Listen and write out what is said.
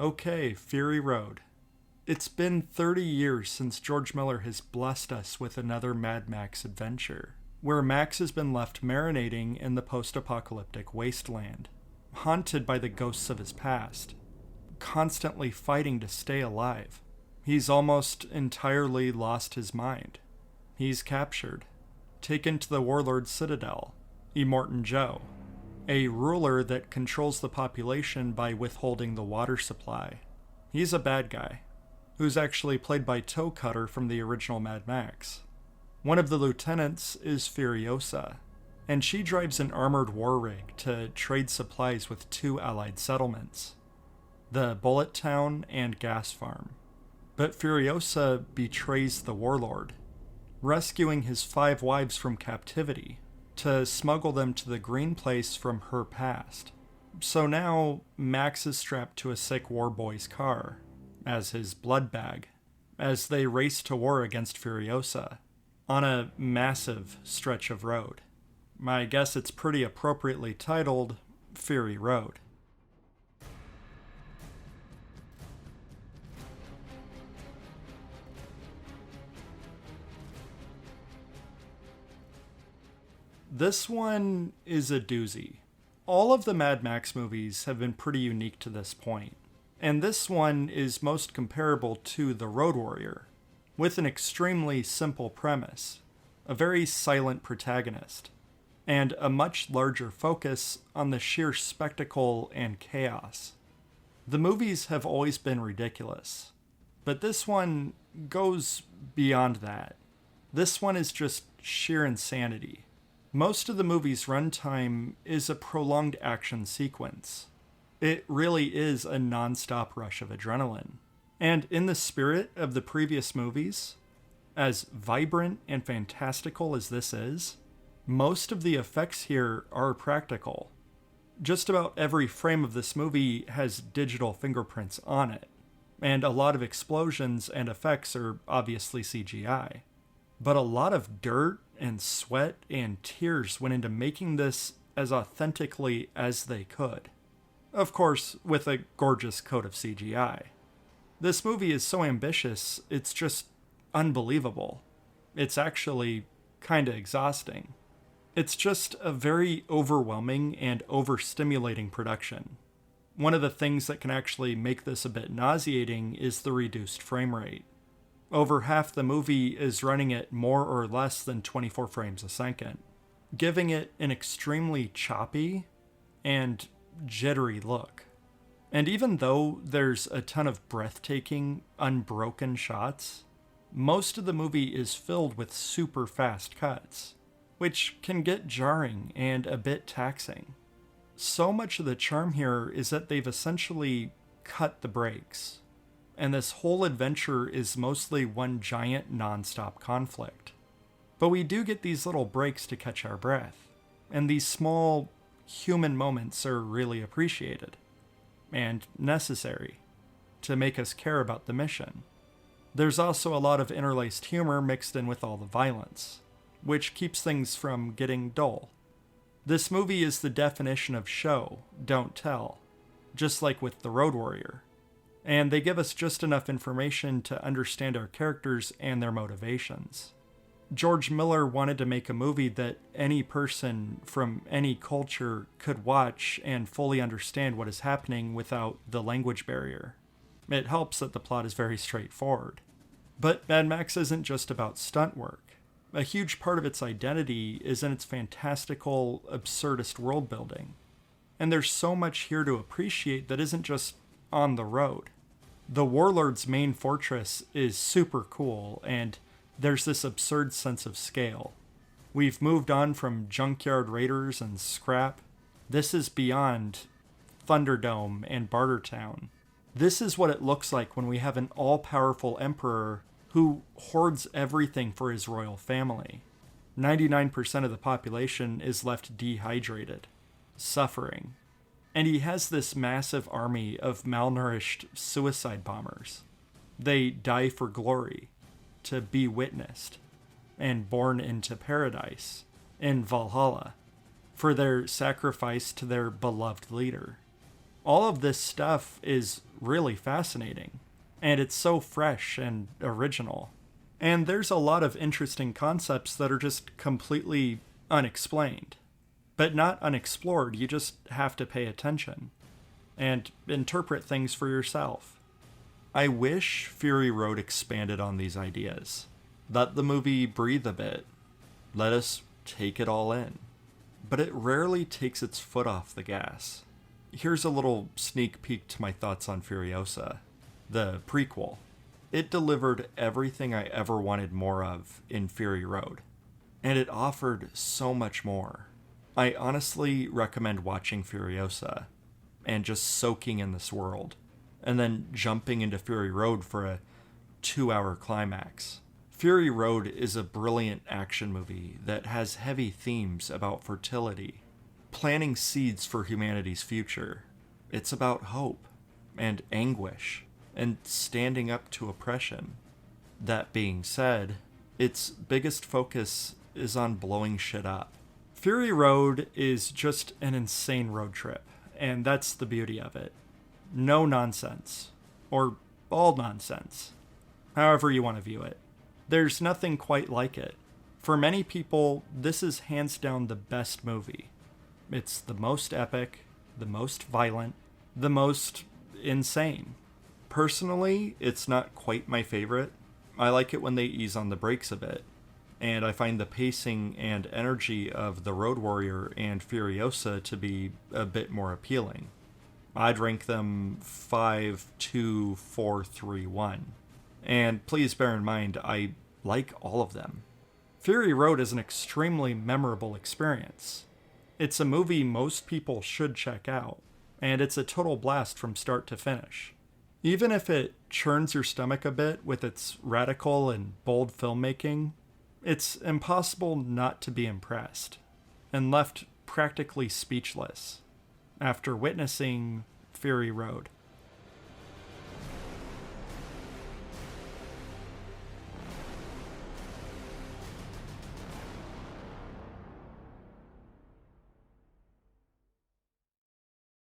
Okay, Fury Road. It's been 30 years since George Miller has blessed us with another Mad Max adventure, where Max has been left marinating in the post-apocalyptic wasteland, haunted by the ghosts of his past, constantly fighting to stay alive. He's almost entirely lost his mind. He's captured, taken to the warlord's citadel, Immortan Joe, a ruler that controls the population by withholding the water supply. He's a bad guy, who's actually played by Toe Cutter from the original Mad Max. One of the lieutenants is Furiosa, and she drives an armored war rig to trade supplies with two allied settlements, the Bullet Town and Gas Farm. But Furiosa betrays the warlord, rescuing his 5 wives from captivity to smuggle them to the green place from her past. So now Max is strapped to a sick war boy's car as his blood bag as they race to war against Furiosa on a massive stretch of road. I guess it's pretty appropriately titled Fury Road. This one is a doozy. All of the Mad Max movies have been pretty unique to this point, and this one is most comparable to The Road Warrior, with an extremely simple premise, a very silent protagonist, and a much larger focus on the sheer spectacle and chaos. The movies have always been ridiculous, but this one goes beyond that. This one is just sheer insanity. Most of the movie's runtime is a prolonged action sequence. It really is a non-stop rush of adrenaline. And in the spirit of the previous movies, as vibrant and fantastical as this is, most of the effects here are practical. Just about every frame of this movie has digital fingerprints on it, and a lot of explosions and effects are obviously CGI. But a lot of dirt and sweat and tears went into making this as authentically as they could. Of course, with a gorgeous coat of CGI. This movie is so ambitious, it's just unbelievable. It's actually kinda exhausting. It's just a very overwhelming and overstimulating production. One of the things that can actually make this a bit nauseating is the reduced frame rate. Over half the movie is running at more or less than 24 frames a second, giving it an extremely choppy and jittery look. And even though there's a ton of breathtaking, unbroken shots, most of the movie is filled with super fast cuts, which can get jarring and a bit taxing. So much of the charm here is that they've essentially cut the brakes, and this whole adventure is mostly one giant non-stop conflict. But we do get these little breaks to catch our breath, and these small human moments are really appreciated and necessary to make us care about the mission. There's also a lot of interlaced humor mixed in with all the violence, which keeps things from getting dull. This movie is the definition of show, don't tell, just like with The Road Warrior. And they give us just enough information to understand our characters and their motivations. George Miller wanted to make a movie that any person from any culture could watch and fully understand what is happening without the language barrier. It helps that the plot is very straightforward. But Mad Max isn't just about stunt work. A huge part of its identity is in its fantastical, absurdist world building. And there's so much here to appreciate that isn't just on the road. The warlord's main fortress is super cool, and there's this absurd sense of scale. We've moved on from junkyard raiders and scrap. This is beyond Thunderdome and Bartertown. This is what it looks like when we have an all-powerful emperor who hoards everything for his royal family. 99% of the population is left dehydrated, suffering. And he has this massive army of malnourished suicide bombers. They die for glory, to be witnessed, and born into paradise, in Valhalla, for their sacrifice to their beloved leader. All of this stuff is really fascinating. And it's so fresh and original. And there's a lot of interesting concepts that are just completely unexplained. But not unexplored, you just have to pay attention and interpret things for yourself. I wish Fury Road expanded on these ideas. Let the movie breathe a bit. Let us take it all in. But it rarely takes its foot off the gas. Here's a little sneak peek to my thoughts on Furiosa, the prequel. It delivered everything I ever wanted more of in Fury Road, and it offered so much more. I honestly recommend watching Furiosa and just soaking in this world, and then jumping into Fury Road for a 2-hour climax. Fury Road is a brilliant action movie that has heavy themes about fertility, planting seeds for humanity's future. It's about hope and anguish and standing up to oppression. That being said, its biggest focus is on blowing shit up. Fury Road is just an insane road trip, and that's the beauty of it. No nonsense. Or all nonsense. However you want to view it. There's nothing quite like it. For many people, this is hands down the best movie. It's the most epic, the most violent, the most insane. Personally, it's not quite my favorite. I like it when they ease on the brakes a bit, and I find the pacing and energy of The Road Warrior and Furiosa to be a bit more appealing. I'd rank them 5, 2, 4, 3, 1. And please bear in mind, I like all of them. Fury Road is an extremely memorable experience. It's a movie most people should check out, and it's a total blast from start to finish. Even if it churns your stomach a bit with its radical and bold filmmaking, it's impossible not to be impressed, and left practically speechless after witnessing Fury Road.